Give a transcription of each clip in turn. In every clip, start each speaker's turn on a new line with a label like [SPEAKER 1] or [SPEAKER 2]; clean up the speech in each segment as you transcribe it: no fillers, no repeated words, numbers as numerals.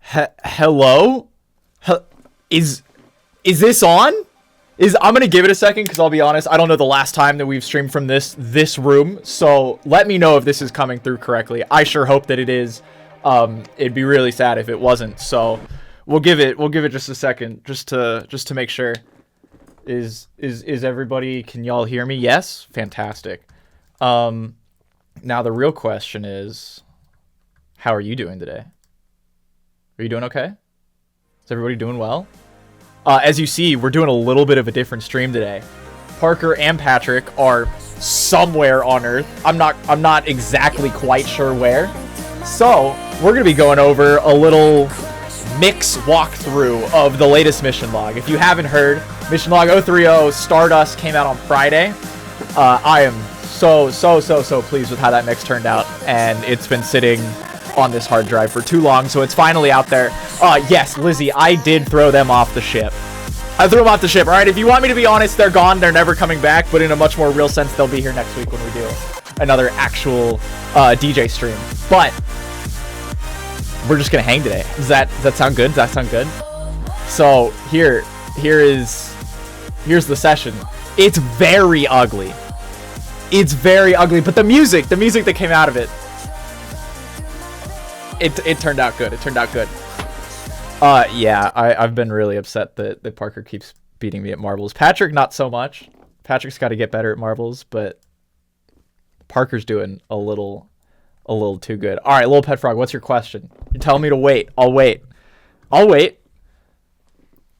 [SPEAKER 1] Hello? Is this on? I'm gonna give it a second because I'll be honest, I don't know the last time that we've streamed from this room, so let me know if this is coming through correctly. I sure hope that it is. It'd be really sad if it wasn't. So we'll give it just a second just to make sure. Is everybody, can y'all hear me? Yes? Fantastic. Now the real question is, how are you doing today? Are you doing okay? Is everybody doing well? As you see, we're doing a little bit of a different stream today. Parker and Patrick are somewhere on Earth. I'm not exactly quite sure where. So we're gonna be going over a little mix walkthrough of the latest mission log. If you haven't heard, mission log 030 Stardust came out on Friday. I am so pleased with how that mix turned out, and it's been sitting on this hard drive for too long, so it's finally out there. Yes, Lizzie, I did throw them off the ship. I threw them off the ship. All right, if you want me to be honest, they're gone. They're never coming back, but in a much more real sense, they'll be here next week when we do another actual DJ stream. But we're just gonna hang today. Does that sound good? Does that sound good? So here's the session. It's very ugly. It's very ugly, but the music that came out of it, it turned out good. It turned out good. Yeah, I've been really upset that Parker keeps beating me at marbles. Patrick, not so much. Patrick's got to get better at marbles, but Parker's doing a little too good. All right, Little Pet Frog, what's your question? You're telling me to wait. I'll wait.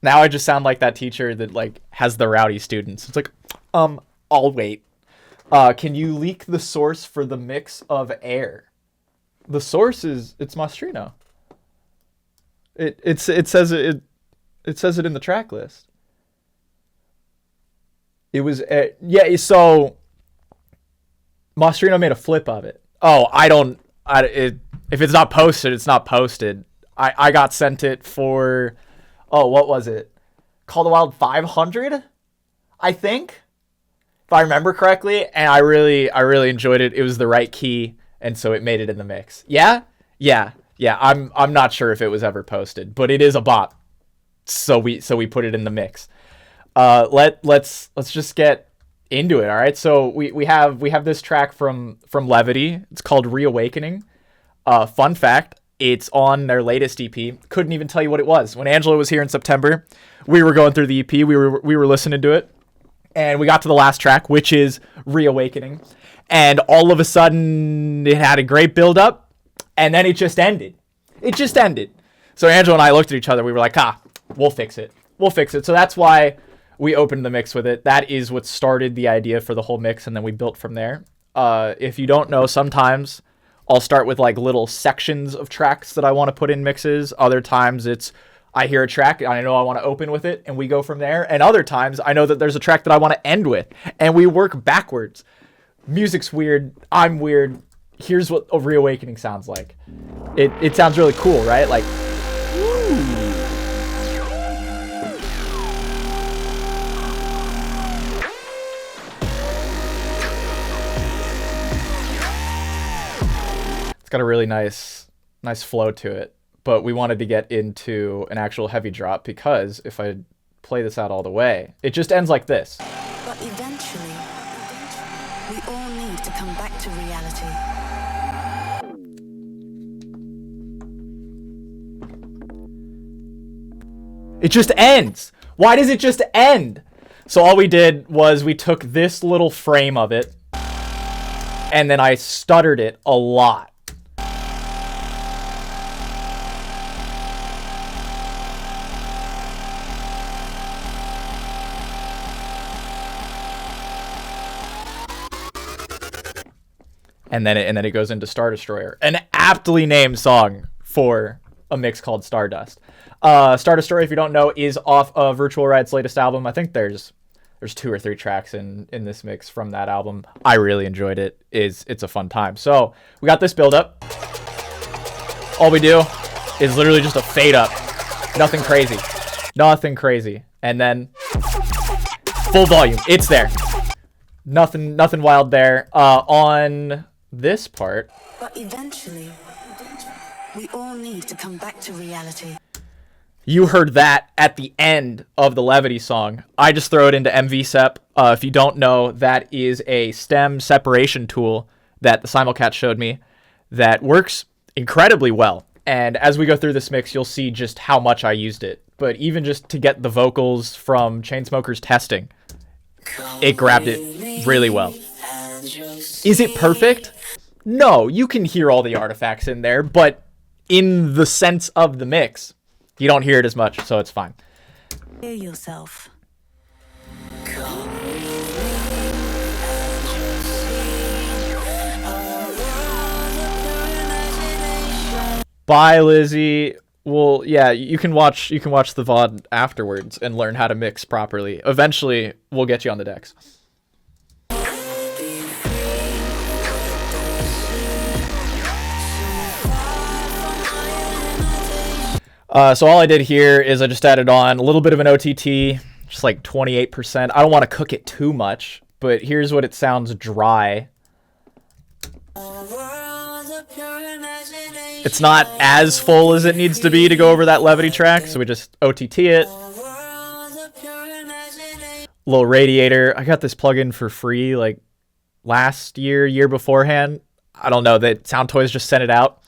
[SPEAKER 1] Now I just sound like that teacher that like has the rowdy students. It's like, I'll wait. Can you leak the source for the mix of air? The source it's Mastrino. It says it in the track list. It was yeah. So Mastrino made a flip of it. Oh, if it's not posted, it's not posted. I got sent it for, what was it? Call the Wild 500, I think, if I remember correctly. And I really enjoyed it. It was the right key, and so it made it in the mix. Yeah. I'm not sure if it was ever posted, but it is a bop. So we put it in the mix. Let's just get into it. All right. So we have this track from Levity. It's called Reawakening. Fun fact, it's on their latest EP. Couldn't even tell you what it was. When Angela was here in September, we were going through the EP. We were listening to it, and we got to the last track, which is Reawakening. And all of a sudden it had a great build up, and then it just ended. So Angela and I looked at each other. We were like, we'll fix it. So that's why we opened the mix with it. That is what started the idea for the whole mix, and then we built from there. If you don't know, sometimes I'll start with like little sections of tracks that I want to put in mixes. Other times it's, I hear a track and I know I want to open with it, and we go from there. And other times I know that there's a track that I want to end with, and we work backwards. Music's weird. I'm weird. Here's what a Reawakening sounds like. It sounds really cool, right? Like, ooh. It's got a really nice flow to it, but we wanted to get into an actual heavy drop because if I play this out all the way, it just ends like this.
[SPEAKER 2] But eventually, we all need to come back to reality.
[SPEAKER 1] It just ends. Why does it just end? So all we did was we took this little frame of it, and then I stuttered it a lot. And then it goes into Star Destroyer, an aptly named song for a mix called Stardust. Star Destroyer, if you don't know, is off of Virtual Ride's latest album. I think there's 2 or 3 tracks in this mix from that album. I really enjoyed it. It's a fun time. So we got this build up. All we do is literally just a fade up. Nothing crazy. And then full volume. It's there. Nothing wild there. On this part,
[SPEAKER 2] But eventually, We all need to come back to reality.
[SPEAKER 1] You heard that at the end of the Levity song. I just throw it into MVSep. If you don't know, that is a stem separation tool that the Simulcat showed me that works incredibly well. And as we go through this mix, you'll see just how much I used it. But even just to get the vocals from Chainsmokers Testing, it grabbed it really well. Is it perfect? No, you can hear all the artifacts in there, but in the sense of the mix, you don't hear it as much, so it's fine.
[SPEAKER 2] Hear yourself.
[SPEAKER 1] Bye, Lizzie. Well, yeah, you can watch the VOD afterwards and learn how to mix properly. Eventually, we'll get you on the decks. So all I did here is I just added on a little bit of an OTT, just like 28%. I don't want to cook it too much, but here's what it sounds dry. It's not as full as it needs to be to go over that Levity track, so we just OTT it. Little radiator. I got this plugin for free like last year beforehand. I don't know, that Sound Toys just sent it out.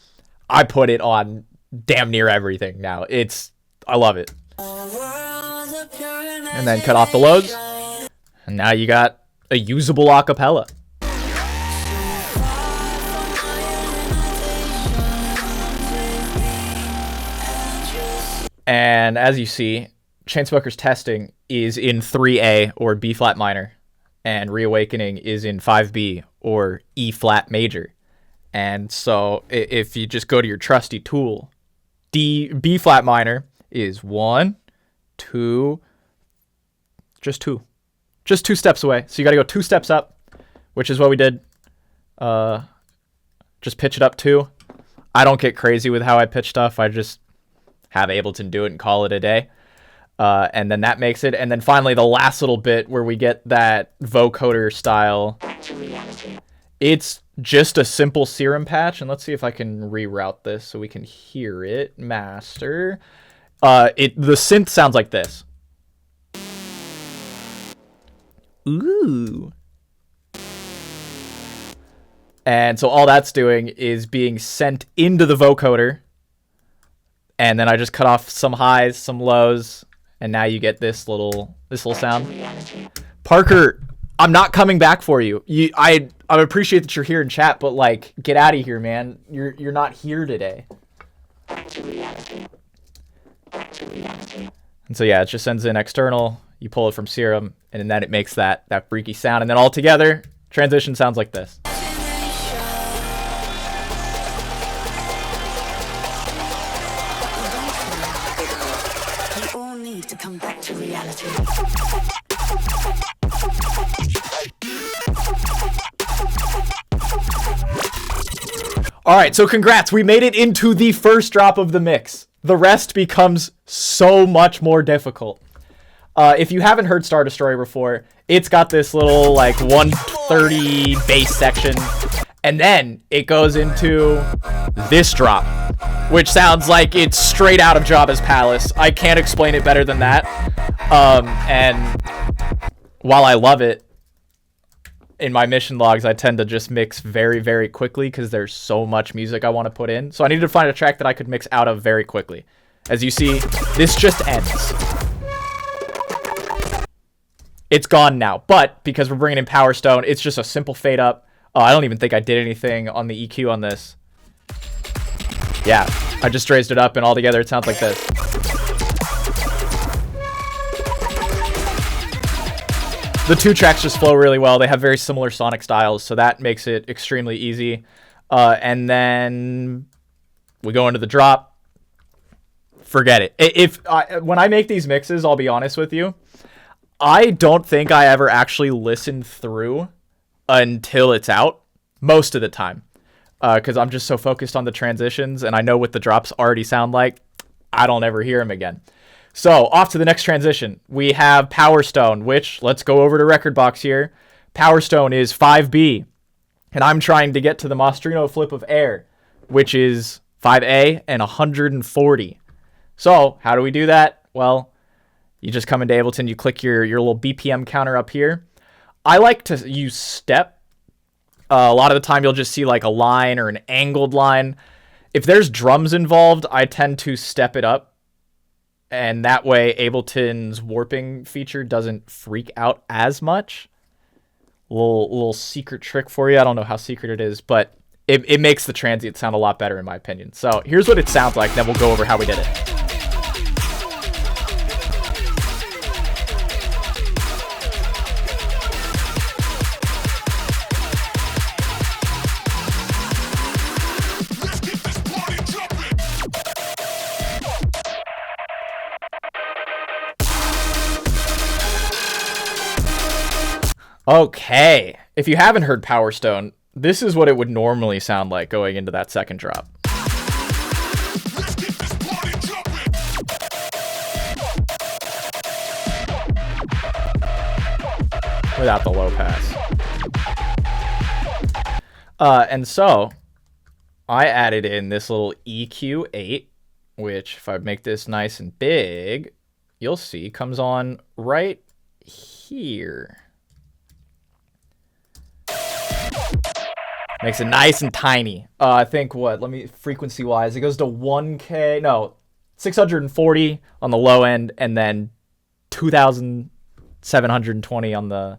[SPEAKER 1] I put it on damn near everything now. I love it. And then cut off the loads. And now you got a usable acapella. And as you see, Chainsmokers Testing is in 3A or B flat minor, and Reawakening is in 5B or E flat major. And so if you just go to your trusty tool, B flat minor is 1, 2, just two steps away. So you got to go 2 steps up, which is what we did. Just pitch it up 2. I don't get crazy with how I pitch stuff. I just have Ableton do it and call it a day. And then that makes it. And then finally, the last little bit where we get that vocoder style. It's just a simple serum patch. And let's see if I can reroute this so we can hear it. Master. The synth sounds like this. Ooh. And so all that's doing is being sent into the vocoder. And then I just cut off some highs, some lows, and now you get this little sound. Parker, I'm not coming back for you. I appreciate that you're here in chat, but like, get out of here, man. You're not here today. And so yeah, it just sends in external. You pull it from Serum, and then it makes that freaky sound. And then all together, transition sounds like this.
[SPEAKER 2] We all need to come back to reality.
[SPEAKER 1] All right, so congrats. We made it into the first drop of the mix. The rest becomes so much more difficult. If you haven't heard Star Destroyer before, it's got this little like 130 bass section, and then it goes into this drop, which sounds like it's straight out of Jabba's palace. I can't explain it better than that. And while I love it, in my mission logs, I tend to just mix very, very quickly because there's so much music I want to put in. So I needed to find a track that I could mix out of very quickly. As you see, this just ends. It's gone now, but because we're bringing in Power Stone, it's just a simple fade up. I don't even think I did anything on the EQ on this. Yeah, I just raised it up, and all together it sounds like this. The 2 tracks just flow really well. They have very similar sonic styles, so that makes it extremely easy. And then we go into the drop. Forget it. When I make these mixes, I'll be honest with you, I don't think I ever actually listen through until it's out, most of the time. Because I'm just so focused on the transitions, and I know what the drops already sound like. I don't ever hear them again. So, off to the next transition. We have Power Stone, which, let's go over to Record Box here. Power Stone is 5B, and I'm trying to get to the Mostrino Flip of Air, which is 5A, and 140. So how do we do that? Well, you just come into Ableton, you click your little BPM counter up here. I like to use step. A lot of the time you'll just see like a line or an angled line. If there's drums involved, I tend to step it up. And that way Ableton's warping feature doesn't freak out as much. Little secret trick for you. I don't know how secret it is, but it makes the transient sound a lot better in my opinion. So here's what it sounds like, then we'll go over how we did it. Okay, if you haven't heard Power Stone, this is what it would normally sound like going into that second drop. Without the low pass. And so, I added in this little EQ8, which if I make this nice and big, you'll see comes on right here. Makes it nice and tiny. I think frequency wise, it goes to 1K, no, 640 on the low end, and then 2,720 on the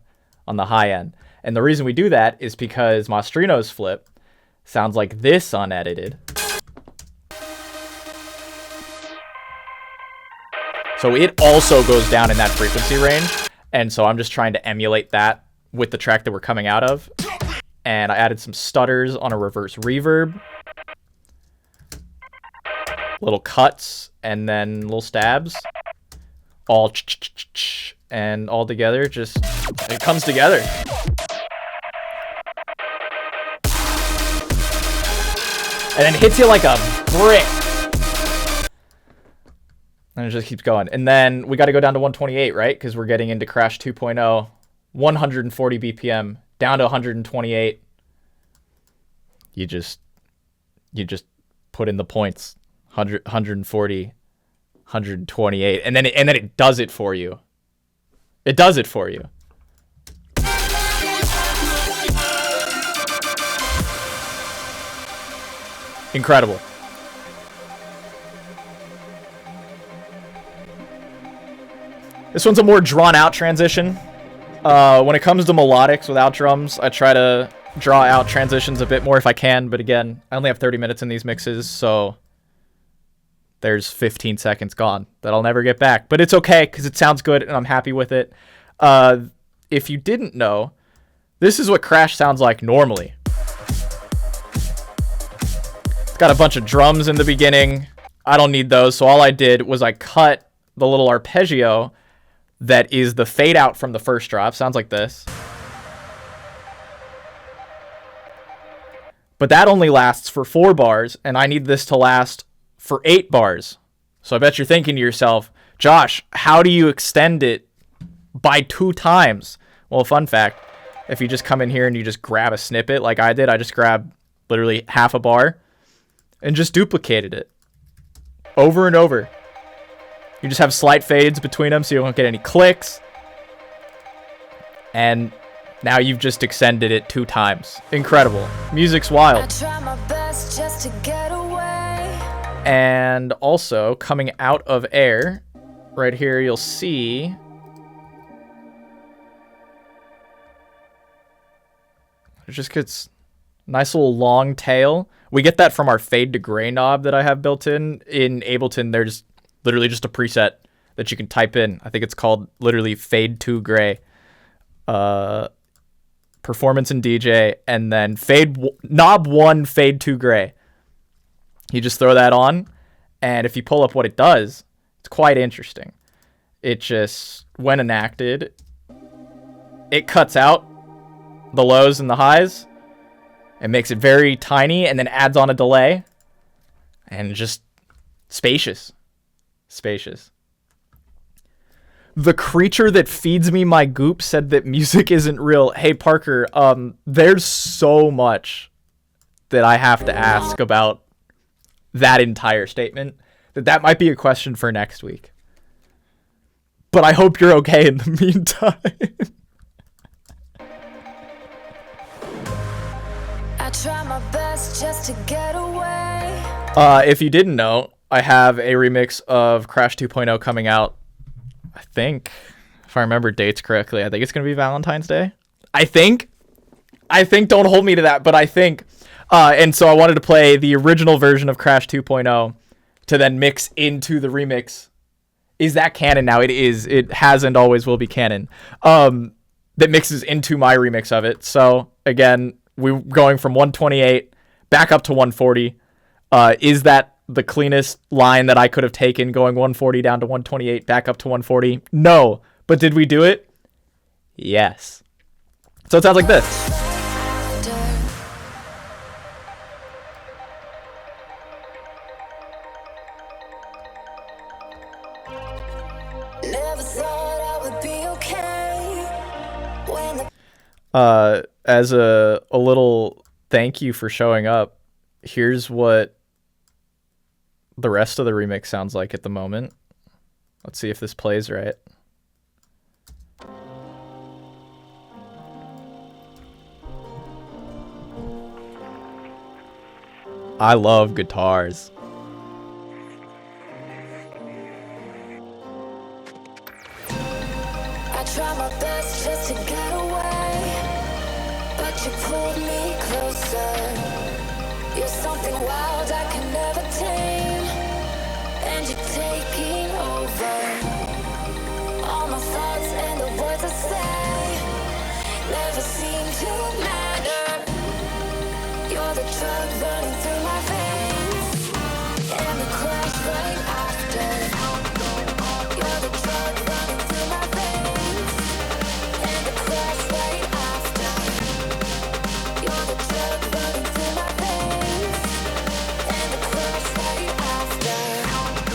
[SPEAKER 1] high end. And the reason we do that is because Mastrino's flip sounds like this unedited. So it also goes down in that frequency range. And so I'm just trying to emulate that with the track that we're coming out of. And I added some stutters on a reverse reverb. Little cuts and then little stabs. All and all together, just it comes together. And then it hits you like a brick. And it just keeps going. And then we got to go down to 128, right? Because we're getting into Crash 2.0. 140 BPM. Down to 128. You just put in the points. 100, 140, 128, and then it does it for you. It does it for you. Incredible. This one's a more drawn out transition. When it comes to melodics without drums, I try to draw out transitions a bit more if I can, but again, I only have 30 minutes in these mixes, so there's 15 seconds gone that I'll never get back. But it's okay, because it sounds good, and I'm happy with it. If you didn't know, this is what Crash sounds like normally. It's got a bunch of drums in the beginning. I don't need those, so all I did was I cut the little arpeggio that is the fade out from the first drop. Sounds like this. But that only lasts for 4 bars, and I need this to last for 8 bars. So I bet you're thinking to yourself, Josh, how do you extend it by 2 times? Well, fun fact, if you just come in here and you just grab a snippet like I did, I just grabbed literally half a bar and just duplicated it over and over. You just have slight fades between them so you don't get any clicks. And now you've just extended it 2 times. Incredible. Music's wild. I try my best just to get away. And also, coming out of air, right here you'll see it just gets nice little long tail. We get that from our fade to gray knob that I have built in. In Ableton, there's literally just a preset that you can type in. I think it's called literally fade to gray. Performance and DJ, and then knob 1 fade to gray. You just throw that on, and if you pull up what it does, it's quite interesting. It just, when enacted, it cuts out the lows and the highs. It makes it very tiny, and then adds on a delay, and just spacious. Spacious. The creature that feeds me my goop said that music isn't real. Hey, Parker, there's so much that I have to ask about that entire statement, that might be a question for next week. But I hope you're okay in the meantime.
[SPEAKER 2] I try my best just to get away.
[SPEAKER 1] If you didn't know, I have a remix of Crash 2.0 coming out. I think, if I remember dates correctly, I think it's going to be Valentine's Day. I think, don't hold me to that, but I think. And so I wanted to play the original version of Crash 2.0 to then mix into the remix. Is that canon now? It is. It has and always will be canon. That mixes into my remix of it. So again, we're going from 128 back up to 140. Is that the cleanest line that I could have taken, going 140 down to 128 back up to 140? No. But did we do it? Yes. So it sounds like this.
[SPEAKER 2] Never thought I would be okay when the
[SPEAKER 1] As a little thank you for showing up, here's what the rest of the remix sounds like at the moment. Let's see if this plays right. I love guitars.
[SPEAKER 2] I try my best just to get away, but you pulled me closer. You're something wild I can never tame, and you're taking over. All my thoughts and the words I say never seem to matter. You're the drug running through my veins, and the crash right after. You're the drug running through my veins, and the crash right after. You're the drug running through my veins, and the crash right after. You're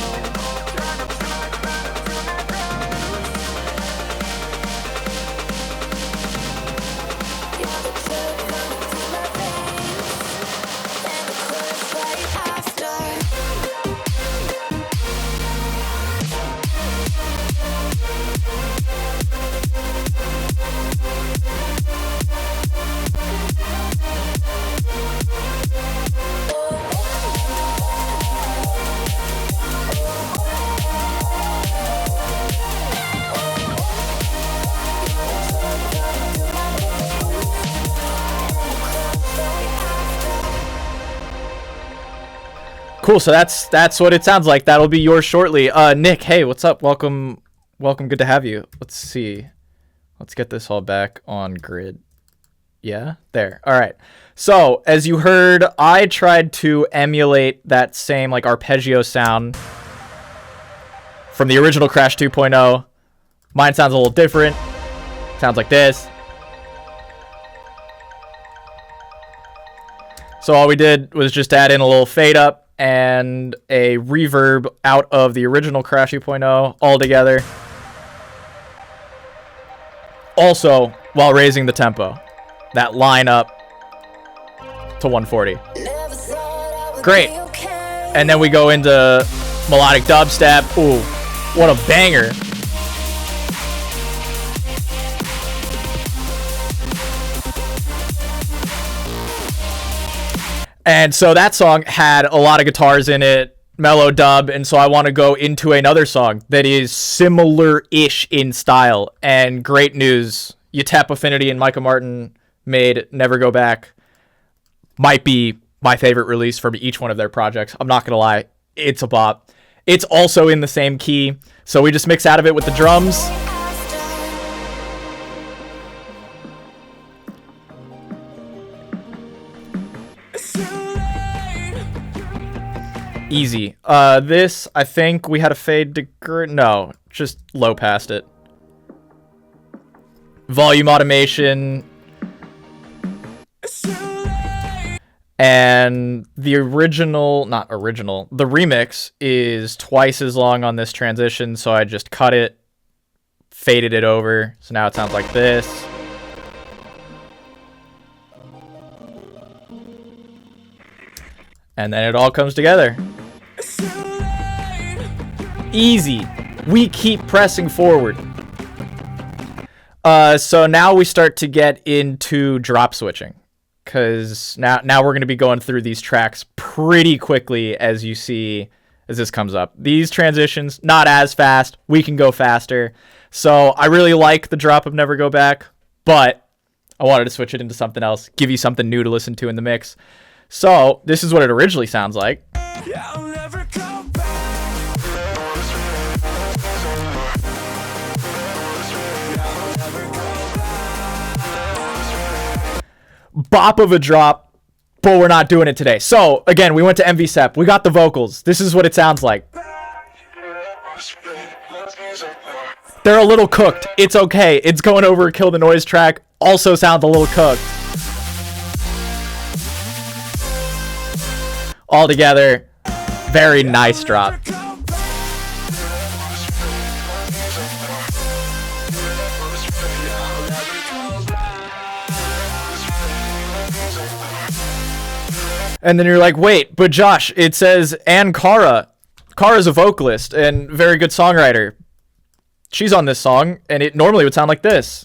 [SPEAKER 2] the drug running through my veins. You're the drug running through my veins, and the crash right after.
[SPEAKER 1] Cool, so that's what it sounds like. That'll be yours shortly. Nick, hey, what's up? Welcome. Good to have you. Let's see. Let's get this all back on grid. Yeah, there. All right. So, as you heard, I tried to emulate that same like arpeggio sound from the original Crash 2.0. Mine sounds a little different. Sounds like this. So all we did was just add in a little fade up and a reverb out of the original Crash 2.0 all together. Also, while raising the tempo. That line up to 140. Great. And then we go into melodic dubstep. Ooh, what a banger. And so that song had a lot of guitars in it, mellow dub, and so I want to go into another song that is similar-ish in style. And great news, UTEP Affinity and Micah Martin made Never Go Back. Might be my favorite release from each one of their projects. I'm not going to lie, it's a bop. It's also in the same key, so we just mix out of it with the drums. Easy. This, I think we had a fade to... No, just low past it. Volume automation. And the original... Not original. The remix is twice as long on this transition, so I just cut it, faded it over. So now it sounds like this. And then it all comes together. Easy. We keep pressing forward. So now we start to get into drop switching. Because now we're going to be going through these tracks pretty quickly as you see as this comes up. These transitions, not as fast. We can go faster. So I really like the drop of Never Go Back, but I wanted to switch it into something else, give you something new to listen to in the mix. So this is what it originally sounds like.
[SPEAKER 3] Yeah, I'll never go back.
[SPEAKER 1] Bop of a drop, but we're not doing it today. So again, we went to MVSEP. We got the vocals. This is what it sounds like. They're a little cooked. It's okay. It's going over a Kill the Noise track. Also sounds a little cooked. All together, very nice drop. And then you're like, wait, but Josh, it says, and Kara. Kara's a vocalist and very good songwriter. She's on this song, and it normally would sound like this.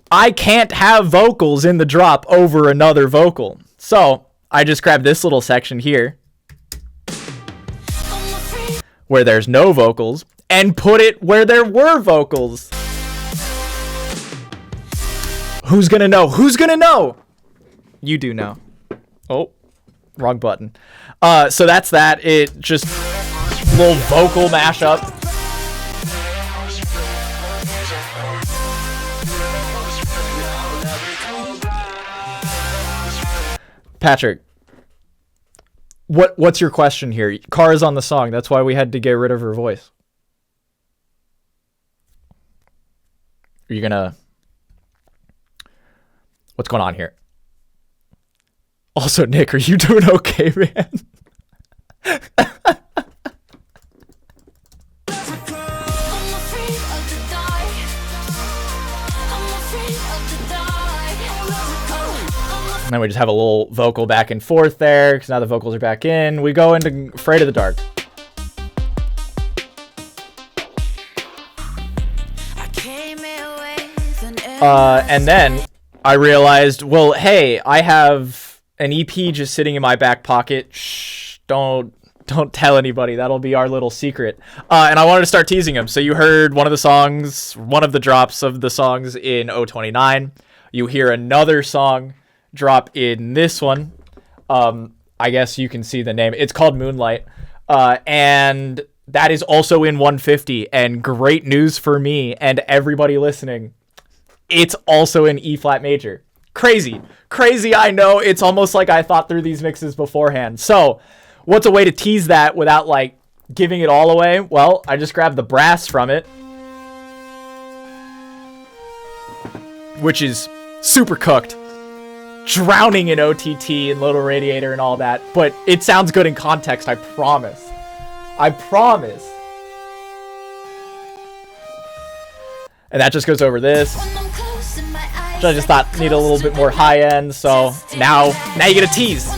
[SPEAKER 1] I can't have vocals in the drop over another vocal. So I just grabbed this little section here where there's no vocals and put it where there were vocals. Who's gonna know? Who's gonna know? You do know. Oh, wrong button. So that's that. It just little vocal mashup. Patrick, what's your question here? Kara's on the song. That's why we had to get rid of her voice. Are you gonna... What's going on here? Also, Nick, are you doing okay, man? And then we just have a little vocal back and forth there, because now the vocals are back in. We go into Afraid of the Dark. And then I realized, well, hey, I have an EP just sitting in my back pocket. Shh, don't tell anybody. That'll be our little secret. And I wanted to start teasing him. So you heard one of the songs, one of the drops of the songs in 029. You hear another song drop in this one. I guess you can see the name. It's called Moonlight. And that is also in 150. And great news for me and everybody listening. It's also in E flat major. Crazy, I know. It's almost like I thought through these mixes beforehand. So what's a way to tease that without like giving it all away? Well, I just grabbed the brass from it, which is super cooked, drowning in OTT and Little Radiator and all that, but it sounds good in context. I promise. And that just goes over this, which I just thought needed a little bit more high end. So now you get a tease.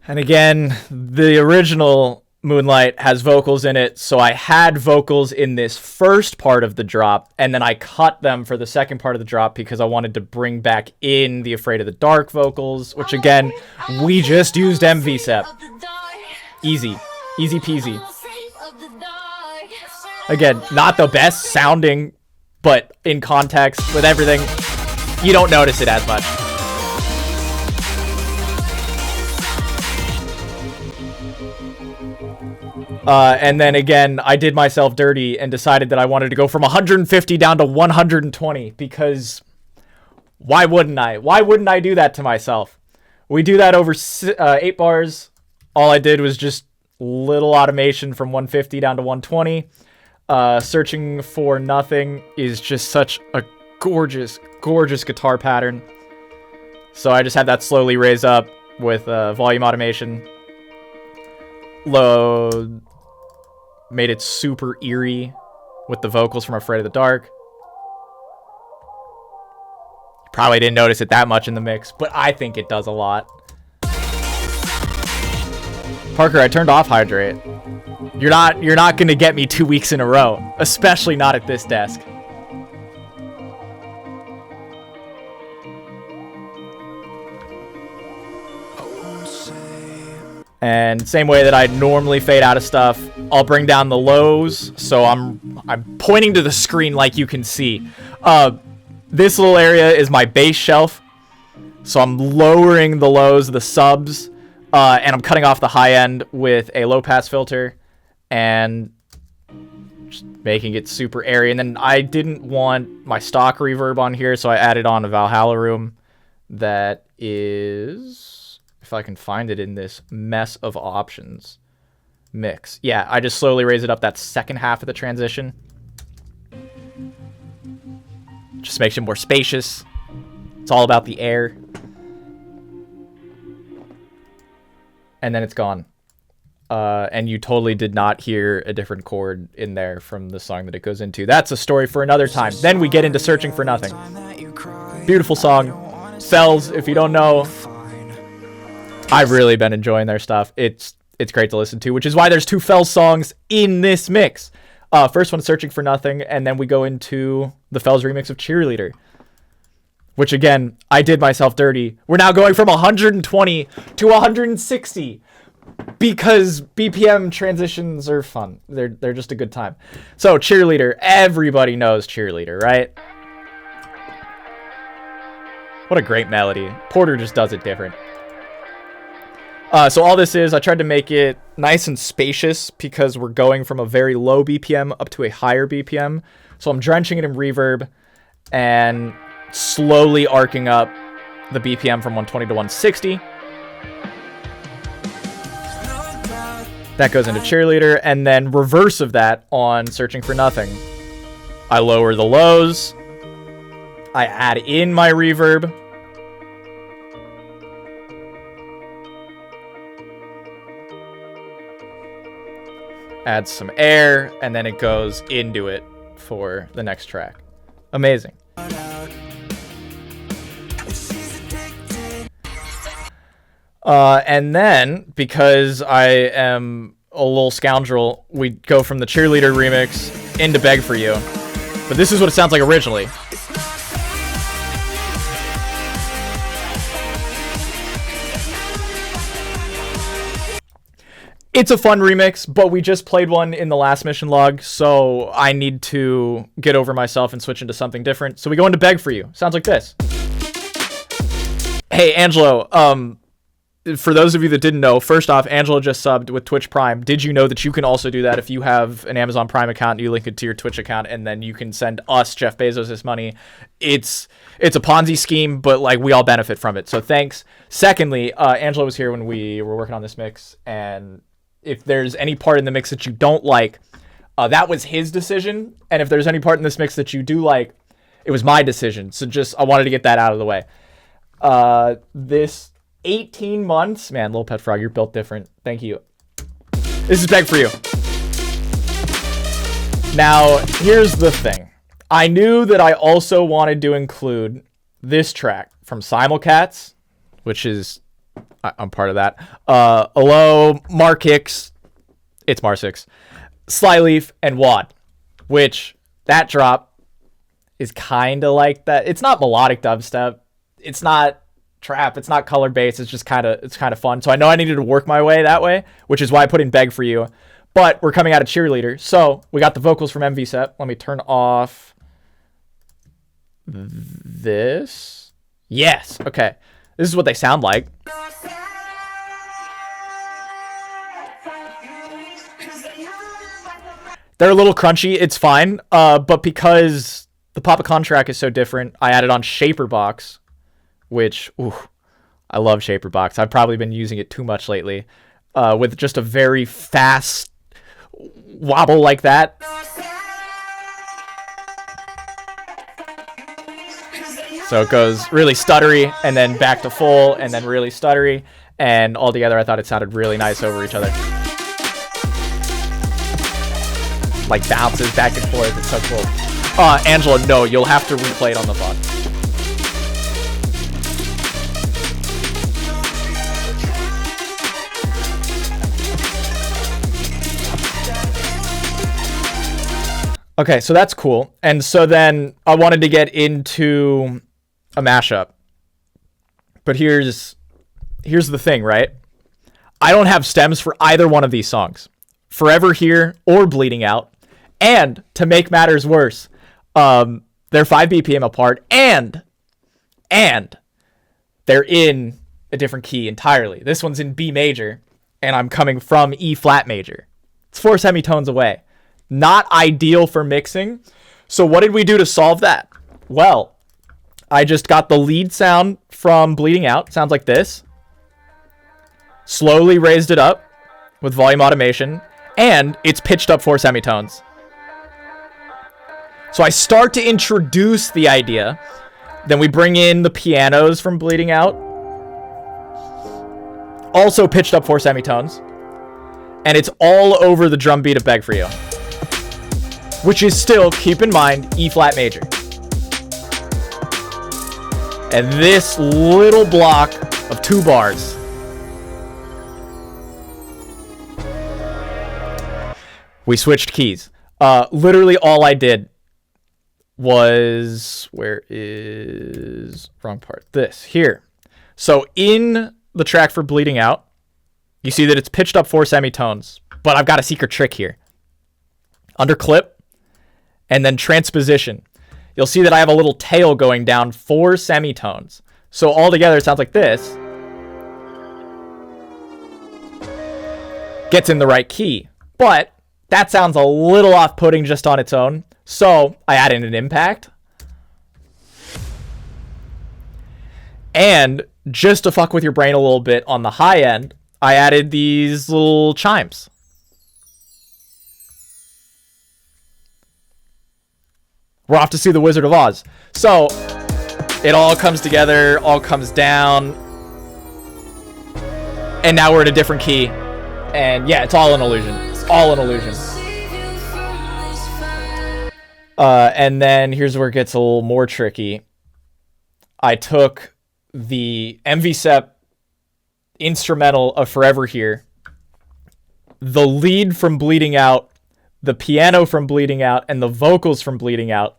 [SPEAKER 1] And again, the original Moonlight has vocals in it, so I had vocals in this first part of the drop, and then I cut them for the second part of the drop because I wanted to bring back in the Afraid of the Dark vocals, which again, we just used MVSEP. Easy peasy. Again, not the best sounding, but in context with everything, you don't notice it as much. And then again, I did myself dirty and decided that I wanted to go from 150 down to 120 because why wouldn't I? Why wouldn't I do that to myself? We do that over 8 bars. All I did was just little automation from 150 down to 120. Searching for Nothing is just such a gorgeous, gorgeous guitar pattern. So I just had that slowly raise up with volume automation. Low. Made it super eerie with the vocals from Afraid of the Dark. You probably didn't notice it that much in the mix, but I think it does a lot. Parker, I turned off Hydrate. You're not gonna get me 2 weeks in a row, especially not at this desk. And same way that I normally fade out of stuff, I'll bring down the lows, so I'm pointing to the screen like you can see. This little area is my bass shelf, so I'm lowering the lows, the subs, and I'm cutting off the high end with a low pass filter, and just making it super airy. And then I didn't want my stock reverb on here, so I added on a Valhalla room that is, if I can find it in this mess of options, mix. Yeah, I just slowly raise it up that second half of the transition. Just makes it more spacious. It's all about the air. And then it's gone. And you totally did not hear a different chord in there from the song that it goes into. That's a story for another time. Then we get into Searching for Nothing. Beautiful song. Fells, if you don't know, I've really been enjoying their stuff. It's great to listen to, which is why there's 2 Fells songs in this mix. First one, Searching for Nothing, and then we go into the Fells remix of Cheerleader, which again, I did myself dirty. We're now going from 120 to 160 because BPM transitions are fun. They're just a good time. So Cheerleader, everybody knows Cheerleader, right? What a great melody. Porter just does it different. So all this is, I tried to make it nice and spacious because we're going from a very low BPM up to a higher BPM. So I'm drenching it in reverb and slowly arcing up the BPM from 120 to 160. That goes into Cheerleader, and then reverse of that on Searching for Nothing. I lower the lows. I add in my reverb. Adds some air, and then it goes into it for the next track. Amazing. And then, because I am a little scoundrel, we go from the Cheerleader remix into Beg For You. But this is what it sounds like originally. It's a fun remix, but we just played one in the last mission log, so I need to get over myself and switch into something different. So we go into Beg For You. Sounds like this. Hey, Angelo, for those of you that didn't know, first off, Angelo just subbed with Twitch Prime. Did you know that you can also do that if you have an Amazon Prime account and you link it to your Twitch account, and then you can send us, Jeff Bezos, this money? It's a Ponzi scheme, but like we all benefit from it. So thanks. Secondly, Angelo was here when we were working on this mix, and if there's any part in the mix that you don't like, that was his decision. And if there's any part in this mix that you do like, it was my decision. So I wanted to get that out of the way. This 18 months, man, Little Pet Frog, you're built different. Thank you. This is Beg For You. Now, here's the thing. I knew that I also wanted to include this track from Simulcats, which is, I'm part of that. Alo, Mark Hicks, it's Mar6, Slyleaf, and Wad, which that drop is kind of like that. It's not melodic dubstep. It's not trap. It's not color based. It's just kind of fun. So I know I needed to work my way that way, which is why I put in Beg For You. But we're coming out of Cheerleader. So we got the vocals from MV Set. Let me turn off this. Yes. Okay. This is what they sound like. They're a little crunchy. It's fine. But because the Popicon track is so different, I added on Shaper Box, which, ooh, I love Shaper Box. I've probably been using it too much lately. With just a very fast wobble like that. So it goes really stuttery, and then back to full, and then really stuttery. And all together, I thought it sounded really nice over each other. Like bounces back and forth. It's so cool. Angela, no, you'll have to replay it on the VOD. Okay, so that's cool. And so then I wanted to get into a mashup. But here's the thing, right? I don't have stems for either one of these songs. Forever Here or Bleeding Out. And to make matters worse, they're 5 BPM apart, and they're in a different key entirely. This one's in B major, and I'm coming from E flat major. It's 4 semitones away. Not ideal for mixing. So what did we do to solve that? Well, I just got the lead sound from Bleeding Out. Sounds like this. Slowly raised it up with volume automation, and it's pitched up 4 semitones. So I start to introduce the idea. Then we bring in the pianos from Bleeding Out. Also pitched up 4 semitones. And it's all over the drum beat of Beg For You. Which is still, keep in mind, E flat major. And this little block of 2 bars. We switched keys. Literally all I did was, where is wrong part? This here. So in the track for Bleeding Out, you see that it's pitched up 4 semitones, but I've got a secret trick here. Under clip and then transposition, you'll see that I have a little tail going down 4 semitones. So all together it sounds like this. Gets in the right key, but that sounds a little off-putting just on its own. So I added an impact. And just to fuck with your brain a little bit on the high end, I added these little chimes. We're off to see The Wizard of Oz. So it all comes together, all comes down. And now we're in a different key. And yeah, it's all an illusion. It's all an illusion. And then here's where it gets a little more tricky. I took the MVSEP instrumental of Forever Here, the lead from Bleeding Out, the piano from Bleeding Out, and the vocals from Bleeding Out,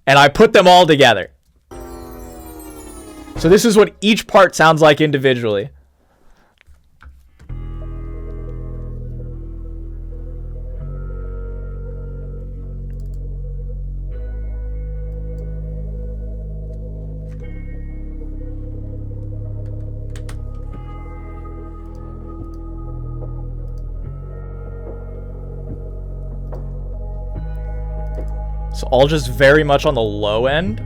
[SPEAKER 1] and I put them all together. So this is what each part sounds like individually. So all just very much on the low end.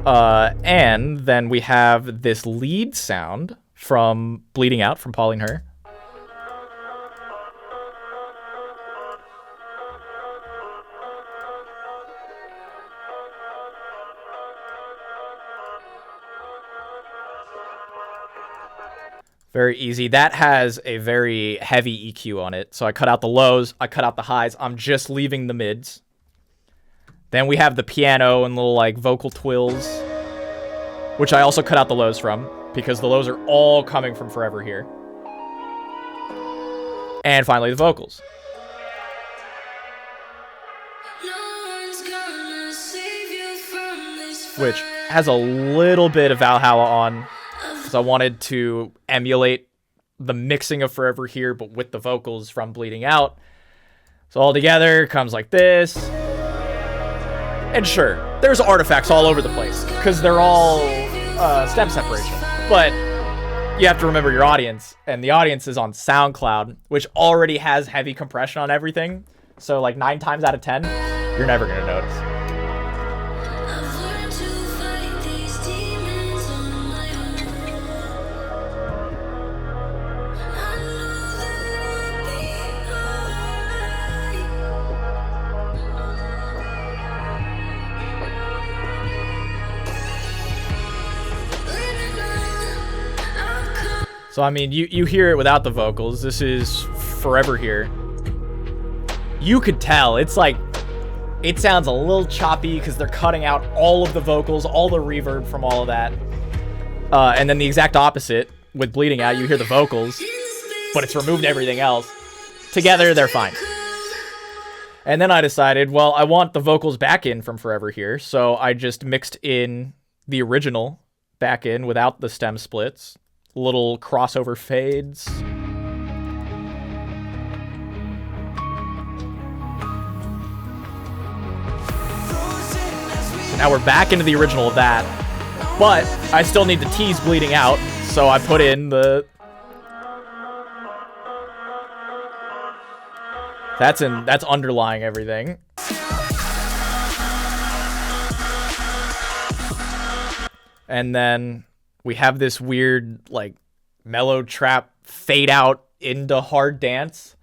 [SPEAKER 1] And then we have this lead sound from Bleeding Out from Pauline Her. Very easy. That has a very heavy EQ on it. So I cut out the lows, I cut out the highs. I'm just leaving the mids. Then we have the piano and little like vocal twills, which I also cut out the lows from because the lows are all coming from Forever Here. And finally the vocals. Which has a little bit of Valhalla on because I wanted to emulate the mixing of Forever Here but with the vocals from Bleeding Out. So all together it comes like this. And sure, there's artifacts all over the place because they're all stem separation. But you have to remember your audience, and the audience is on SoundCloud, which already has heavy compression on everything. So like 9 times out of 10, you're never gonna notice.
[SPEAKER 2] I've learned to fight these demons on my own. I know that I'll be alright. Living on, I've come.
[SPEAKER 1] So I mean, you hear it without the vocals. This is Forever Here. You could tell it's like, it sounds a little choppy because they're cutting out all of the vocals, all the reverb from all of that. And then the exact opposite with Bleeding Out, you hear the vocals, but it's removed everything else. Together, they're fine. And then I decided, well, I want the vocals back in from Forever Here, so I just mixed in the original back in without the stem splits, little crossover fades. So now we're back into the original of that, but I still need to tease Bleeding Out, so I put in the... That's underlying everything. And then we have this weird, like, mellow trap fade out into hard dance.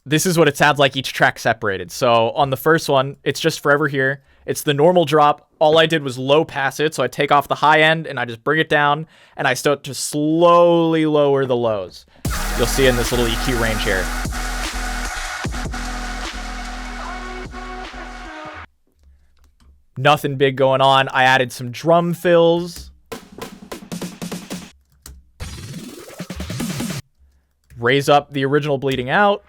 [SPEAKER 1] This is what it sounds like each track separated. So on the first one, it's just Forever Here. It's the normal drop. All I did was low pass it. So I take off the high end and I just bring it down and I start to slowly lower the lows. You'll see in this little EQ range here. Nothing big going on. I added some drum fills. Raise up the original Bleeding Out.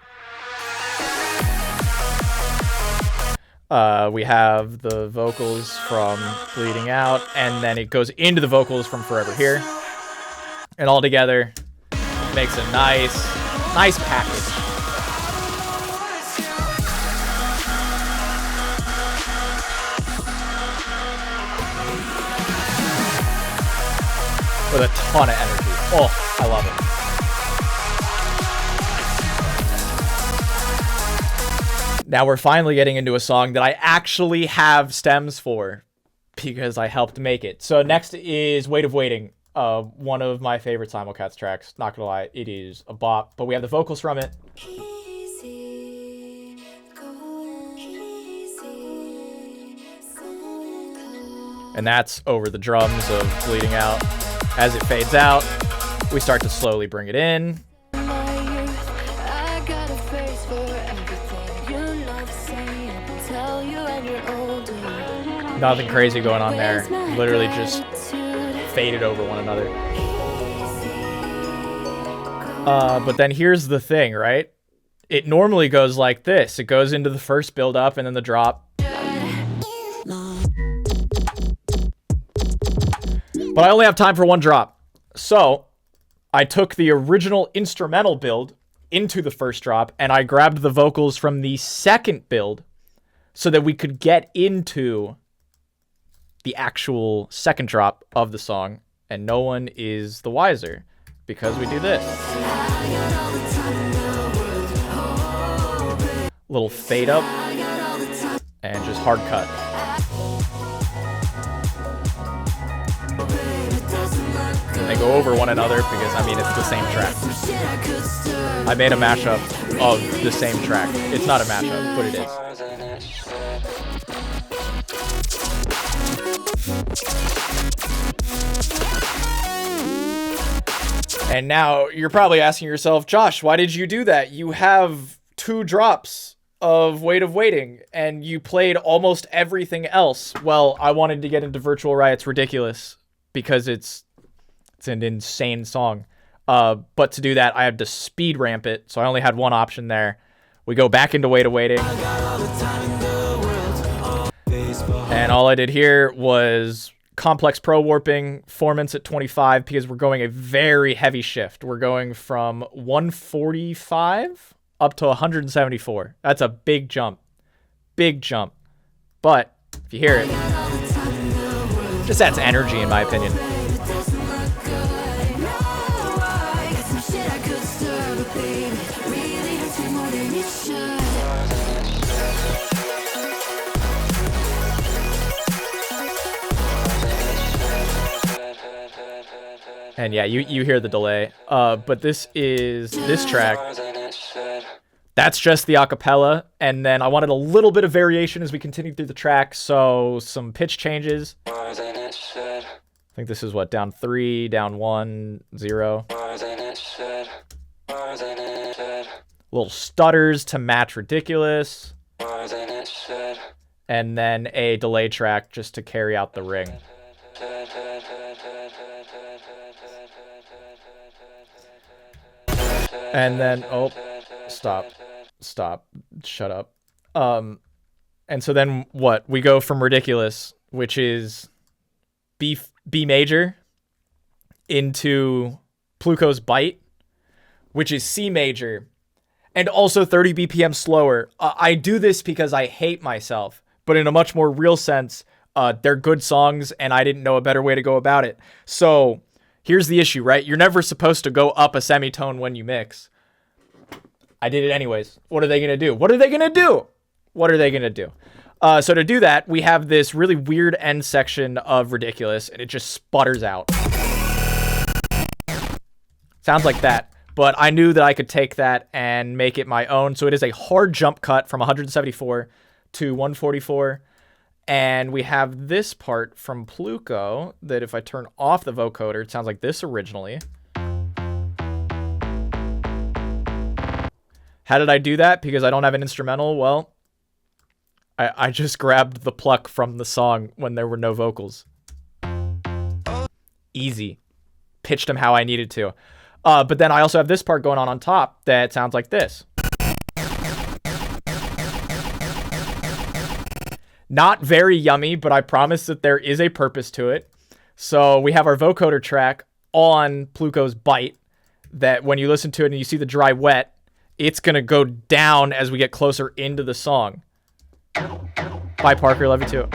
[SPEAKER 1] We have the vocals from Bleeding Out, and then it goes into the vocals from Forever Here. And all together makes a nice package. With a ton of energy. Oh, I love it. Now we're finally getting into a song that I actually have stems for because I helped make it. So next is Weight of Waiting, one of my favorite Simulcats tracks. Not gonna lie, it is a bop, but we have the vocals from it.
[SPEAKER 2] Easy, going easy,
[SPEAKER 1] And that's over the drums of Bleeding Out. As it fades out, we start to slowly bring it in.
[SPEAKER 2] I got a face for everything. You love saying, tell you when you're older.
[SPEAKER 1] Nothing crazy going on there. Literally just faded over one another. But then here's the thing, right? It normally goes like this. It goes into the first build up and then the drop. But I only have time for one drop. So I took the original instrumental build into the first drop and I grabbed the vocals from the second build so that we could get into the actual second drop of the song, and no one is the wiser because we do this. Little fade up and just hard cut. And they go over one another because, I mean, it's the same track. I made a mashup of the same track. It's not a mashup, but it is. And now you're probably asking yourself, Josh, why did you do that? You have 2 drops of Weight of Waiting and you played almost everything else. Well, I wanted to get into Virtual Riot's Ridiculous because it's an insane song. But to do that, I had to speed ramp it, so I only had one option there. We go back into Weight of Waiting. And all I did here was complex pro warping, formants at 25, because we're going a very heavy shift. We're going from 145 up to 174. That's a big jump. Big jump. But if you hear it, just adds energy in my opinion. And yeah, you hear the delay. But this track. That's just the acapella, and then I wanted a little bit of variation as we continue through the track, so some pitch changes. I think this is what, down 3, down 1, 0. Little stutters to match Ridiculous. And then a delay track just to carry out the ring. And then, oh, stop, shut up. And so then what? We go from Ridiculous, which is B major, into Pluko's Bite, which is C major, and also 30 BPM slower. I do this because I hate myself, but in a much more real sense, they're good songs, and I didn't know a better way to go about it. So here's the issue, right? You're never supposed to go up a semitone when you mix. I did it anyways. What are they going to do? So to do that, we have this really weird end section of Ridiculous, and it just sputters out. Sounds like that. But I knew that I could take that and make it my own. So it is a hard jump cut from 174 to 144. And we have this part from Pluko that if I turn off the vocoder, it sounds like this originally. How did I do that? Because I don't have an instrumental? Well, I just grabbed the pluck from the song when there were no vocals. Easy. Pitched them how I needed to. But then I also have this part going on top that sounds like this. Not very yummy, but I promise that there is a purpose to it. So we have our vocoder track on Pluko's Bite that when you listen to it and you see the dry wet, it's going to go down as we get closer into the song. Bye, Parker. Love you too.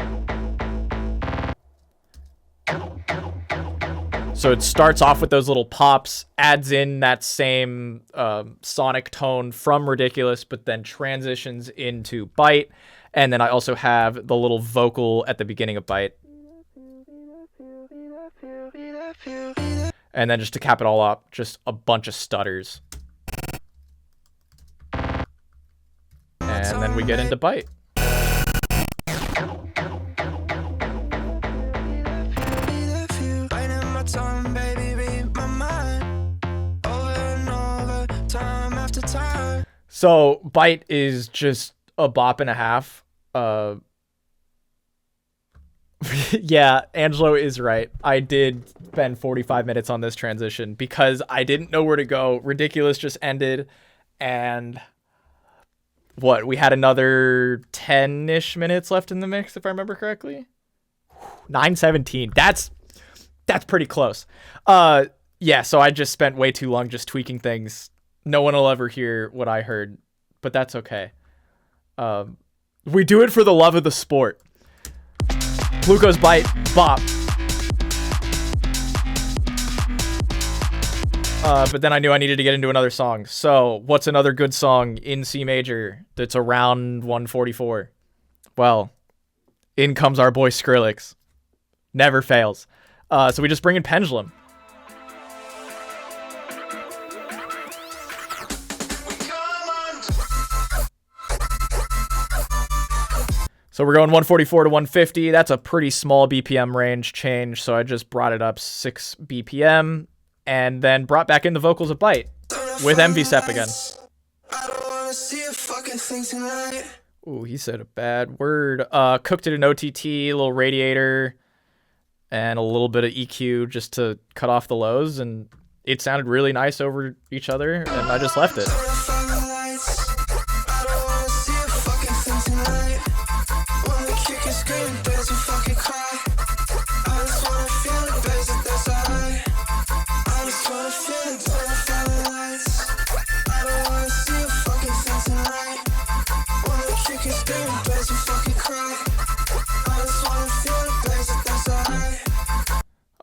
[SPEAKER 1] So it starts off with those little pops, adds in that same sonic tone from Ridiculous, but then transitions into Bite. And then I also have the little vocal at the beginning of Bite. And then just to cap it all up, just a bunch of stutters. And then we get into Bite. So Bite is just a bop and a half. Yeah, Angelo is right. I did spend 45 minutes on this transition because I didn't know where to go. Ridiculous just ended, and what, we had another 10-ish minutes left in the mix, if I remember correctly. 9:17. That's pretty close. Yeah, so I just spent way too long just tweaking things. No one will ever hear what I heard, but that's okay. We do it for the love of the sport. Pluko's Bite, bop. But then I knew I needed to get into another song. So what's another good song in C major that's around 144? Well, in comes our boy Skrillex. Never fails. So we just bring in Pendulum. So we're going 144 to 150. That's a pretty small BPM range change, so I just brought it up 6 BPM and then brought back in the vocals of Bite with MV-Sep again. Ooh, he said a bad word. Cooked it in OTT, a little radiator, and a little bit of EQ just to cut off the lows, and it sounded really nice over each other, and I just left it.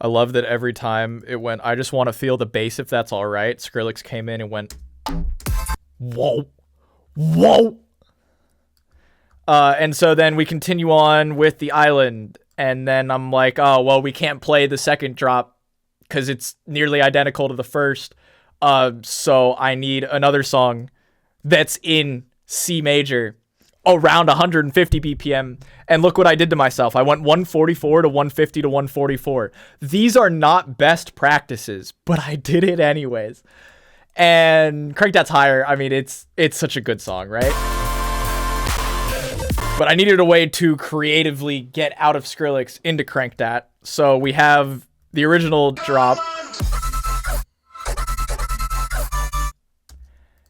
[SPEAKER 1] I love that every time it went, I just want to feel the bass if that's all right. Skrillex came in and went, whoa, whoa. And so then we continue on with The Island. And then I'm like, oh, well, we can't play the second drop because it's nearly identical to the first. So I need another song that's in C major around 150 BPM. And look what I did to myself. I went 144 to 150 to 144. These are not best practices, but I did it anyways. And Crank That's Higher, I mean, it's such a good song, right? But I needed a way to creatively get out of Skrillex into Crank That. So we have the original drop.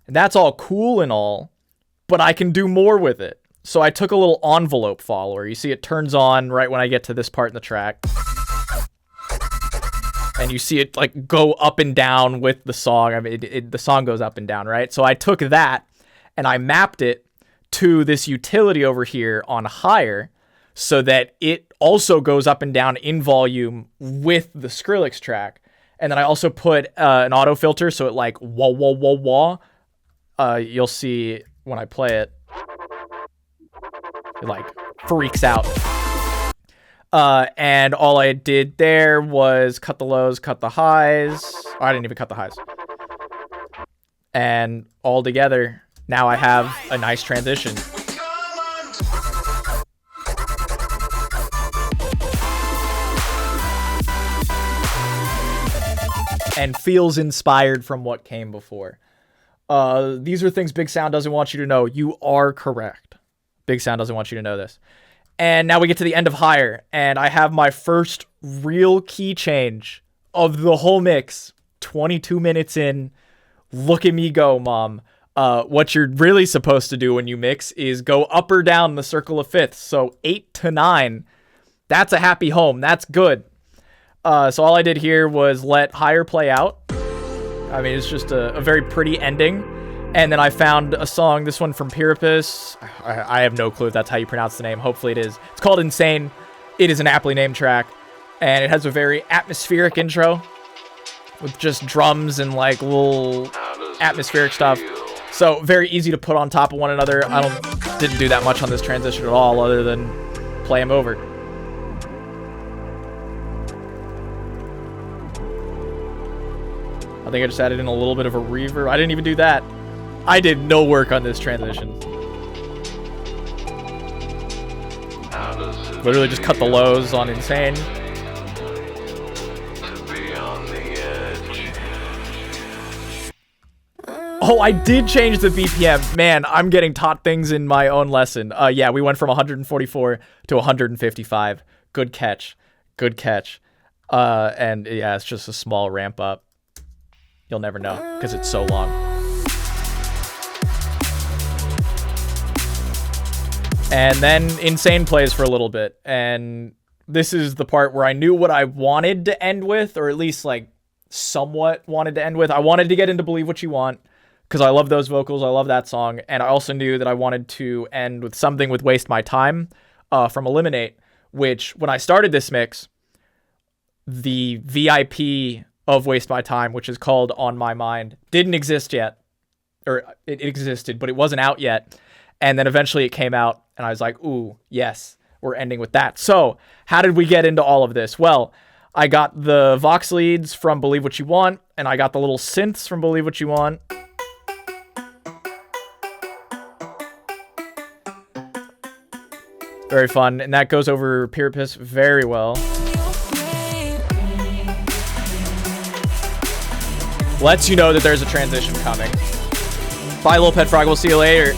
[SPEAKER 1] And that's all cool and all, but I can do more with it. So I took a little envelope follower. You see it turns on right when I get to this part in the track. And you see it like go up and down with the song. I mean, the song goes up and down, right? So I took that and I mapped it to this utility over here on higher so that it also goes up and down in volume with the Skrillex track. And then I also put an auto filter so it like wah, wah, wah, wah. You'll see when I play it, it like freaks out. And all I did there was cut the lows, cut the highs. Oh, I didn't even cut the highs. And all together, now I have a nice transition. And feels inspired from what came before. These are things Big Sound doesn't want you to know. You are correct. Big Sound doesn't want you to know this. And now we get to the end of Higher, and I have my first real key change of the whole mix. 22 minutes in. Look at me go, mom. What you're really supposed to do when you mix is go up or down the circle of fifths. So 8 to 9. That's a happy home. That's good. So all I did here was let Higher play out. I mean, it's just a very pretty ending. And then I found a song, this one from Pyrrhus. I have no clue if that's how you pronounce the name. Hopefully it is. It's called Insane. It is an aptly named track. And it has a very atmospheric intro with just drums and like little atmospheric stuff. So very easy to put on top of one another. Didn't do that much on this transition at all other than play them over. I think I just added in a little bit of a reverb. I didn't even do that. I did no work on this transition. Literally just cut the lows on Insane. Oh, I did change the BPM. Man, I'm getting taught things in my own lesson. Yeah, we went from 144 to 155. Good catch. Good catch. And yeah, it's just a small ramp up. You'll never know because it's so long. And then Insane plays for a little bit. And this is the part where I knew what I wanted to end with, or at least like somewhat wanted to end with. I wanted to get into Believe What You Want because I love those vocals. I love that song. And I also knew that I wanted to end with something with Waste My Time from Eliminate, which when I started this mix, the VIP of Waste My Time, which is called On My Mind, didn't exist yet. Or it existed, but it wasn't out yet. And then eventually it came out, and I was like, ooh, yes, we're ending with that. So how did we get into all of this? Well, I got the Vox leads from Believe What You Want, and I got the little synths from Believe What You Want. Very fun, and that goes over Pyrrhus very well. Lets you know that there's a transition coming. Bye, Little Pet Frog. We'll see you later.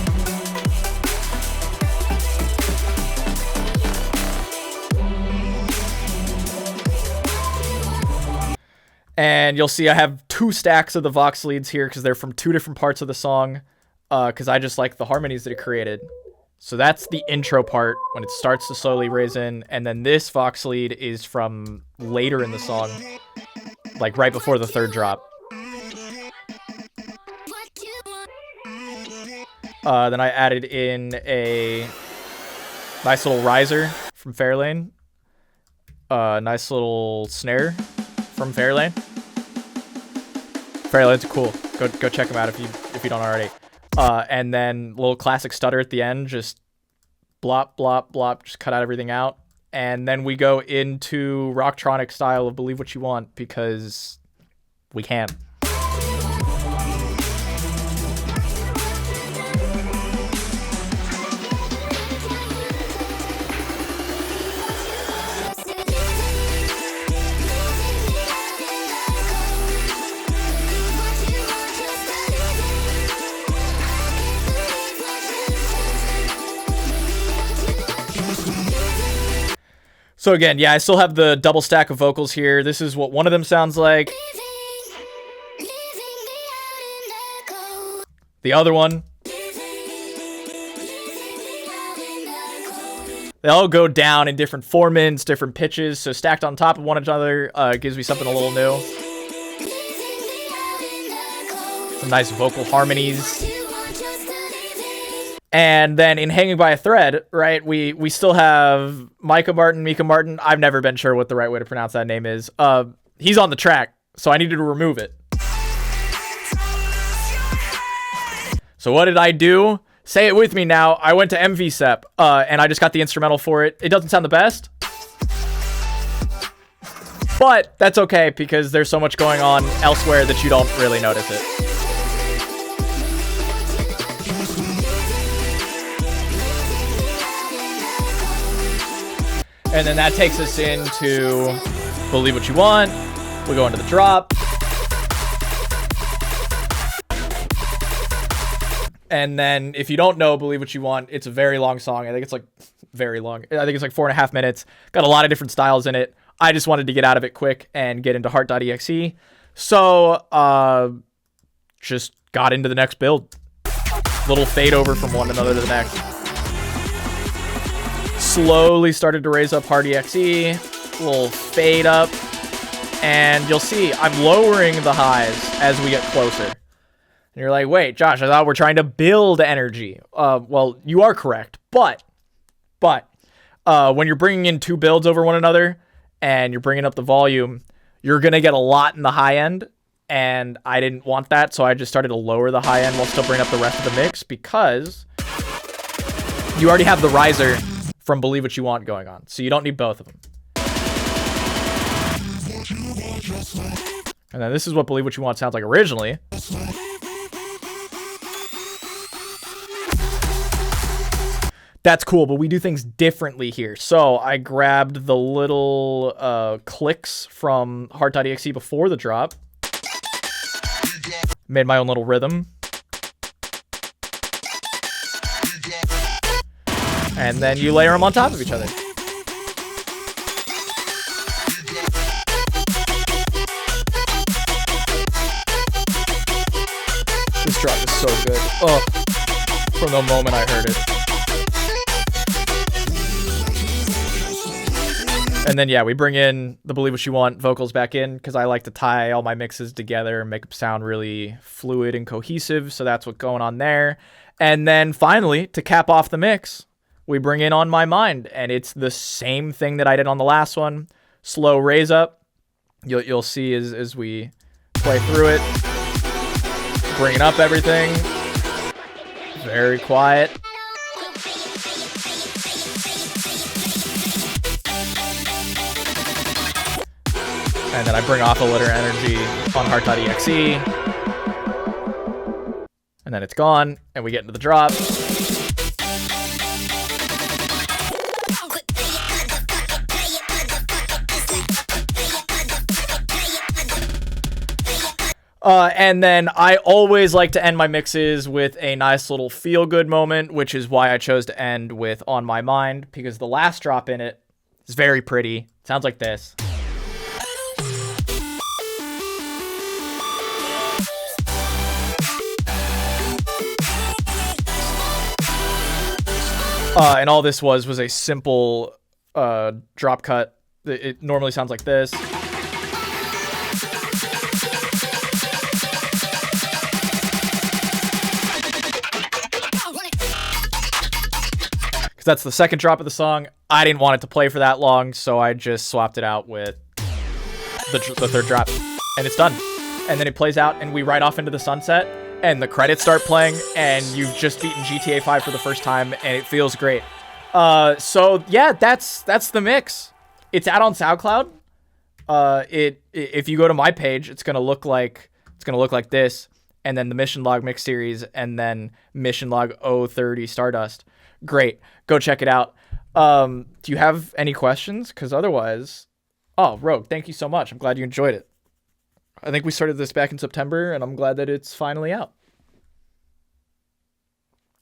[SPEAKER 1] And you'll see I have 2 stacks of the Vox leads here because they're from 2 different parts of the song because I just like the harmonies that it created. So that's the intro part when it starts to slowly raise in. And then this Vox lead is from later in the song, like right before the 3rd drop. Then I added in a nice little riser from Fairlane. Nice little snare from Fairlane. Fairlane's cool. Go check them out if you don't already. And then a little classic stutter at the end, just blop, blop, blop, just cut out everything out. and then we go into Rocktronic style of Believe What You Want because we can. So again, yeah, I still have the double stack of vocals here. This is what one of them sounds like. The other one. They all go down in different formants, different pitches, so stacked on top of one another gives me something a little new. Some nice vocal harmonies. And then in Hanging by a Thread, right, we still have Mika Martin. I've never been sure what the right way to pronounce that name is. He's on the track, so I needed to remove it. So what did I do? Say it with me now. I went to MVSEP, and I just got the instrumental for it. It doesn't sound the best, but that's okay because there's so much going on elsewhere that you don't really notice it. And then that takes us into Believe What You Want. We go into the drop. And then if you don't know Believe What You Want, it's a very long song. I think it's like very long. I think it's like 4.5 minutes. Got a lot of different styles in it. I just wanted to get out of it quick and get into heart.exe. So just got into the next build. Little fade over from one another to the next. Slowly started to raise up heart.exe. Little fade up. And you'll see I'm lowering the highs as we get closer. And you're like, wait, Josh, I thought we're trying to build energy. Well, you are correct. But when you're bringing in two builds over one another and you're bringing up the volume, you're going to get a lot in the high end. And I didn't want that, so I just started to lower the high end while still bringing up the rest of the mix because you already have the riser from Believe What You Want going on. So you don't need both of them. And then this is what Believe What You Want sounds like originally. That's cool, but we do things differently here. So I grabbed the little clicks from heart.exe before the drop. Made my own little rhythm. And then you layer them on top of each other. This drop is so good. Oh, from the moment I heard it. And then, yeah, we bring in the Believe What You Want vocals back in because I like to tie all my mixes together and make them sound really fluid and cohesive. So that's what's going on there. And then finally, to cap off the mix, we bring in On My Mind. And it's the same thing that I did on the last one. Slow raise up. You'll see as we play through it. Bringing up everything. Very quiet. And then I bring off a little energy on heart.exe. And then it's gone, and we get into the drop. And then I always like to end my mixes with a nice little feel-good moment, which is why I chose to end with On My Mind, because the last drop in it is very pretty. It sounds like this. And all this was a simple drop cut. It normally sounds like this. Because that's the second drop of the song. I didn't want it to play for that long, so I just swapped it out with the third drop. And it's done. And then it plays out, and we ride off into the sunset, and the credits start playing, and you've just beaten GTA 5 for the first time, and it feels great. So yeah, that's the mix. It's out on SoundCloud. If you go to my page, it's gonna look like this, and then the Mission Log Mix Series, and then Mission Log 030 Stardust. Great, go check it out. Do you have any questions? Because otherwise, oh, Rogue, thank you so much. I'm glad you enjoyed it. I think we started this back in September, and I'm glad that it's finally out.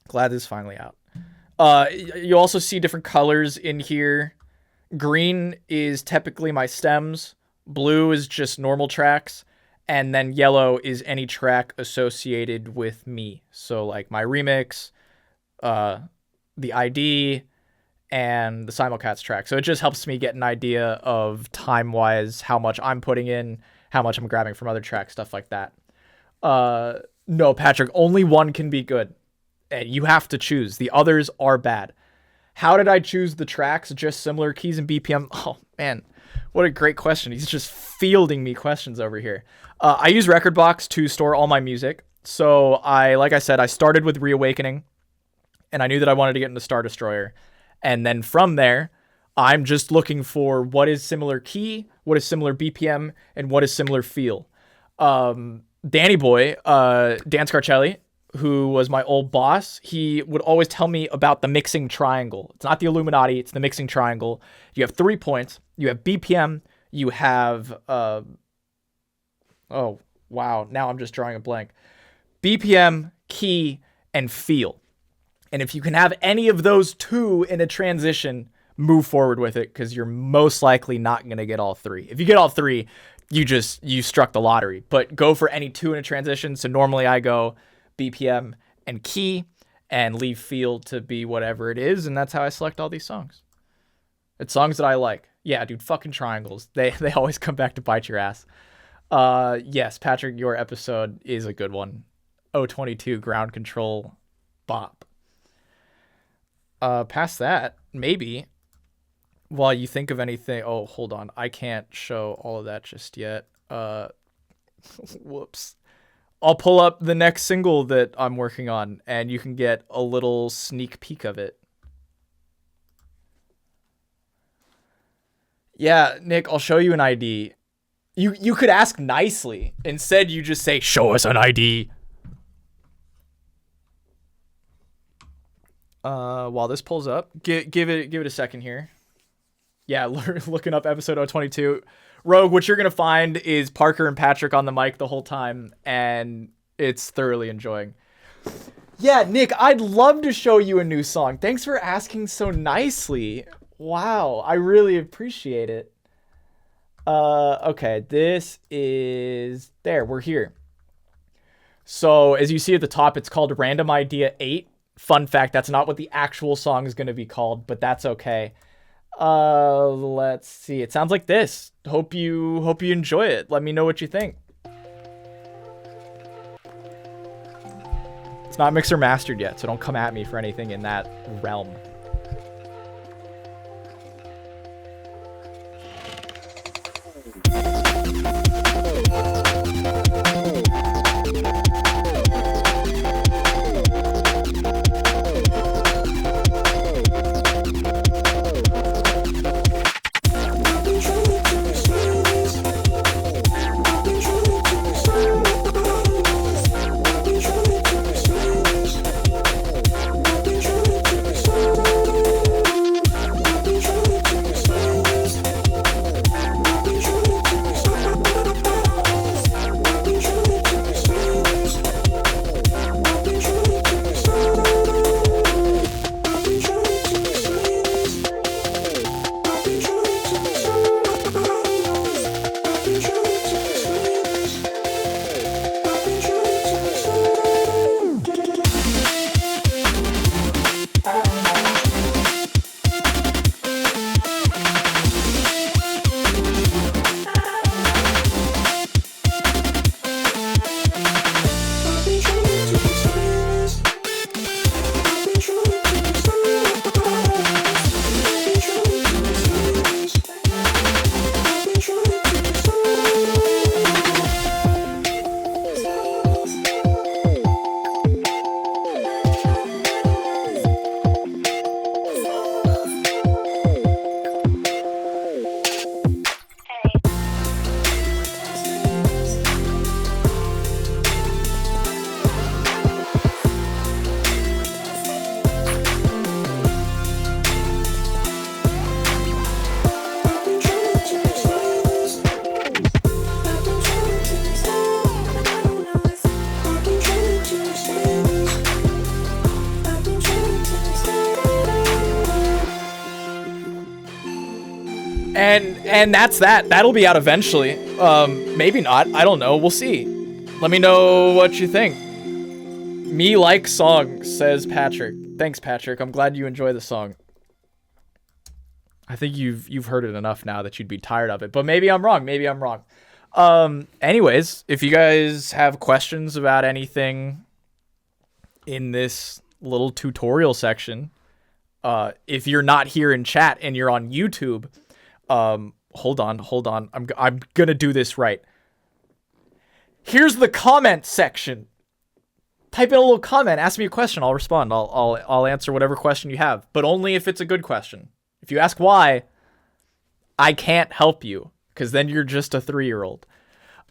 [SPEAKER 1] Glad it's finally out. You also see different colors in here. Green is typically my stems. Blue is just normal tracks. And then yellow is any track associated with me. So like my remix, the ID, and the Simulcast track. So it just helps me get an idea of time-wise how much I'm putting in, how much I'm grabbing from other tracks, stuff like that. No, Patrick, only one can be good. And you have to choose. The others are bad. How did I choose the tracks? Just similar keys and BPM? Oh, man. What a great question. He's just fielding me questions over here. I use Rekordbox to store all my music. So like I said, I started with Reawakening, and I knew that I wanted to get into Star Destroyer. And then from there, I'm just looking for what is similar key, what is similar BPM, and what is similar feel. Danny Boy, Dan Scarcelli, who was my old boss, he would always tell me about the mixing triangle. It's not the Illuminati, it's the mixing triangle. You have 3 points. You have BPM, you have, oh, wow, now I'm just drawing a blank. BPM, key, and feel. And if you can have any of those 2 in a transition, move forward with it, because you're most likely not going to get all 3. If you get all 3, you struck the lottery. But go for any 2 in a transition. So normally I go BPM and key and leave feel to be whatever it is, and that's how I select all these songs. It's songs that I like. Yeah, dude, fucking triangles. They always come back to bite your ass. Yes, Patrick, your episode is a good one. 022 Ground Control bop. Past that, maybe, while you think of anything... Oh, hold on. I can't show all of that just yet. Whoops. I'll pull up the next single that I'm working on, and you can get a little sneak peek of it. Yeah, Nick, I'll show you an ID. You could ask nicely. Instead, you just say, show us an ID. While this pulls up, give it a second here. Yeah, looking up episode 022. Rogue, what you're going to find is Parker and Patrick on the mic the whole time, and it's thoroughly enjoying. Yeah, Nick, I'd love to show you a new song. Thanks for asking so nicely. Wow, I really appreciate it. Okay, this is... There, we're here. So, as you see at the top, it's called Random Idea 8. Fun fact, that's not what the actual song is going to be called, but that's okay. Let's see. It sounds like this. Hope you enjoy it. Let me know what you think. It's not mixed or mastered yet, so don't come at me for anything in that realm. And that's that. That'll be out eventually. Maybe not. I don't know. We'll see. Let me know what you think. Me like song, says Patrick. Thanks, Patrick. I'm glad you enjoy the song. I think you've heard it enough now that you'd be tired of it, but maybe I'm wrong. Maybe I'm wrong. Anyways, if you guys have questions about anything in this little tutorial section, if you're not here in chat and you're on YouTube, hold on. I'm gonna do this right. Here's the comment section. Type in a little comment, ask me a question, I'll respond. I'll answer whatever question you have, but only if it's a good question. If you ask why, I can't help you, because then you're just a 3-year-old.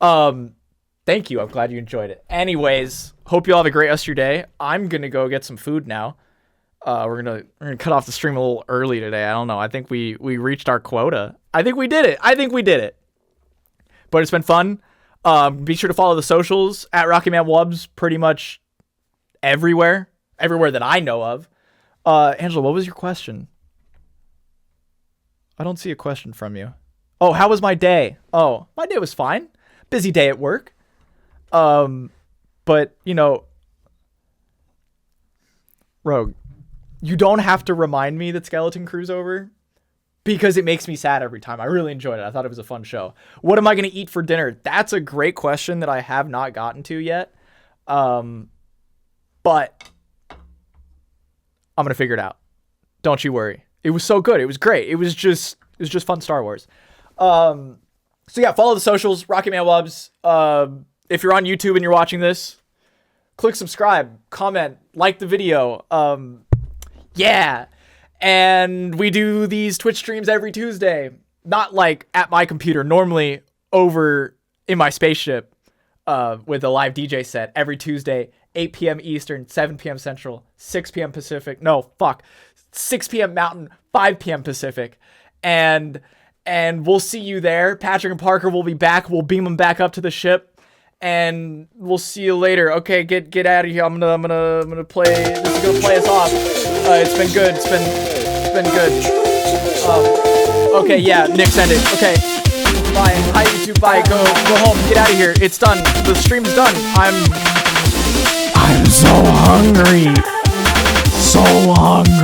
[SPEAKER 1] Thank you. I'm glad you enjoyed it. Anyways, hope you all have a great rest of your day. I'm gonna go get some food now. We're gonna cut off the stream a little early today. I don't know. I think we reached our quota. I think we did it. But it's been fun. Be sure to follow the socials at Rocketman Wubs pretty much everywhere that I know of. Angela, what was your question? I don't see a question from you. Oh, how was my day? Oh, my day was fine. Busy day at work. But, you know, Rogue, you don't have to remind me that Skeleton Crew's over because it makes me sad every time. I really enjoyed it. I thought it was a fun show. What am I going to eat for dinner? That's a great question that I have not gotten to yet. But I'm going to figure it out. Don't you worry. It was so good. It was great. It was just fun Star Wars. So yeah, follow the socials, Rocketman Wubs. If you're on YouTube and you're watching this, click subscribe, comment, like the video. Yeah. And we do these Twitch streams every Tuesday. Not like at my computer, normally over in my spaceship with a live DJ set every Tuesday, 8 p.m. Eastern, 7 p.m. Central, 6 p.m. Pacific. No, fuck. 6 p.m. Mountain, 5 p.m. Pacific. And we'll see you there. Patrick and Parker will be back. We'll beam them back up to the ship. And we'll see you later. Okay, get out of here. I'm gonna play. This is gonna play us off. It's been good. It's been good. Okay, yeah. Nick, send it. Okay. Bye. Hi YouTube. Bye. Go home. Get out of here. It's done. The stream's done. I'm so hungry. So hungry.